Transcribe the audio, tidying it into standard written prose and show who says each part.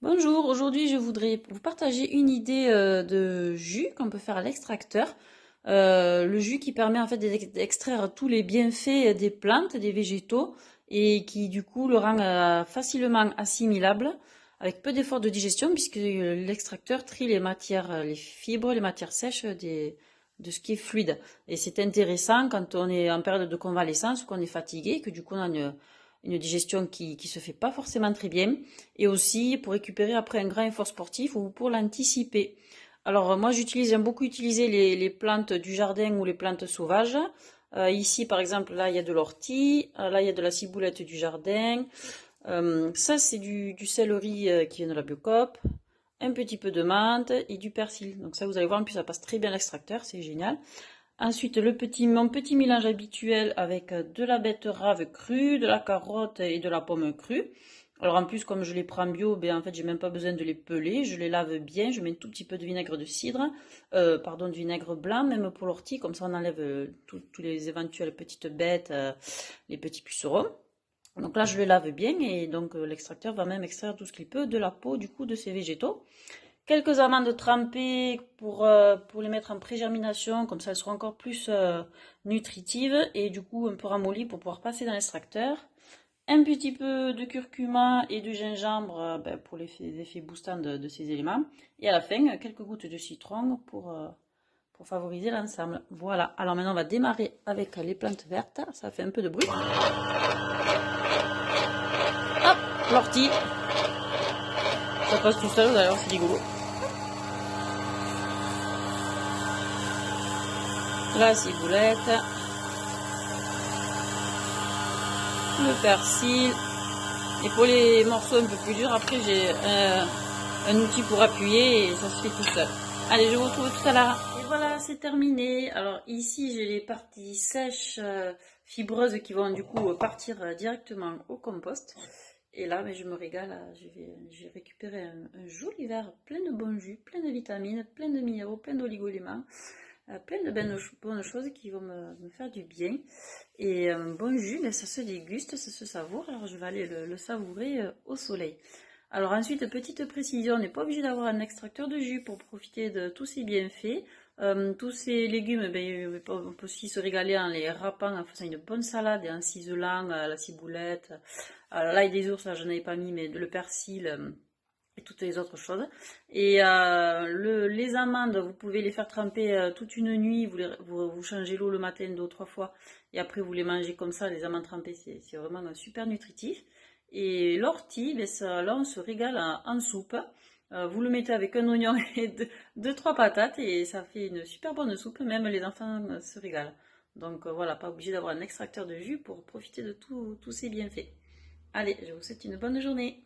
Speaker 1: Bonjour, aujourd'hui je voudrais vous partager une idée de jus qu'on peut faire à l'extracteur. Le jus qui permet en fait d'extraire tous les bienfaits des plantes, des végétaux et qui du coup le rend facilement assimilable avec peu d'efforts de digestion puisque l'extracteur trie les matières, les fibres, les matières sèches de ce qui est fluide. Et c'est intéressant quand on est en période de convalescence ou qu'on est fatigué, que du coup on a une digestion qui se fait pas forcément très bien et aussi pour récupérer après un grand effort sportif ou pour l'anticiper. Alors moi j'aime beaucoup utiliser les plantes du jardin ou les plantes sauvages. Ici par exemple là il y a de l'ortie, là il y a de la ciboulette du jardin. Ça c'est du céleri qui vient de la Biocoop, un petit peu de menthe et du persil. Donc ça vous allez voir en plus ça passe très bien à l'extracteur, c'est génial. Ensuite, mon petit mélange habituel avec de la betterave crue, de la carotte et de la pomme crue. Alors en plus, comme je les prends bio, ben en fait, j'ai même pas besoin de les peler. Je les lave bien. Je mets un tout petit peu de vinaigre de cidre, pardon, de vinaigre blanc, même pour l'ortie. Comme ça, on enlève tous les éventuelles petites bêtes, les petits pucerons. Donc là, je le lave bien et donc l'extracteur va même extraire tout ce qu'il peut de la peau du coup de ces végétaux. Quelques amandes trempées pour les mettre en pré-germination, comme ça elles seront encore plus nutritives et du coup un peu ramollies pour pouvoir passer dans l'extracteur. Un petit peu de curcuma et de gingembre pour les effets boostants de ces éléments. Et à la fin, quelques gouttes de citron pour favoriser l'ensemble. Voilà, alors maintenant on va démarrer avec les plantes vertes. Ça fait un peu de bruit. Hop, l'ortie. Ça passe tout seul, d'ailleurs c'est rigolo. La ciboulette, le persil, et pour les morceaux un peu plus durs, après j'ai un outil pour appuyer et ça se fait tout seul. Allez, je vous retrouve tout à l'heure. Et voilà, c'est terminé. Alors ici, j'ai les parties sèches, fibreuses qui vont du coup partir directement au compost. Et là, mais je me régale, je vais récupérer un joli verre plein de bons jus, plein de vitamines, plein de minéraux, plein d'oligo-éléments. Plein de bonnes choses qui vont me faire du bien. Et un bon jus, mais ça se déguste, ça se savoure. Alors je vais aller le savourer au soleil. Alors ensuite, petite précision, on n'est pas obligé d'avoir un extracteur de jus pour profiter de tous ces bienfaits. Tous ces légumes, on peut aussi se régaler en les râpant, en faisant une bonne salade et en ciselant la ciboulette. L'ail des ours, là j'en avais pas mis, mais le persil et toutes les autres choses. Et les amandes, vous pouvez les faire tremper toute une nuit, vous changez l'eau le matin 2 ou 3 fois, et après vous les mangez comme ça, les amandes trempées, c'est vraiment super nutritif. Et l'ortie, là on se régale en soupe. Vous le mettez avec un oignon et deux, trois patates, et ça fait une super bonne soupe, même les enfants se régalent. Donc voilà, pas obligé d'avoir un extracteur de jus pour profiter de tous ces bienfaits. Allez, je vous souhaite une bonne journée.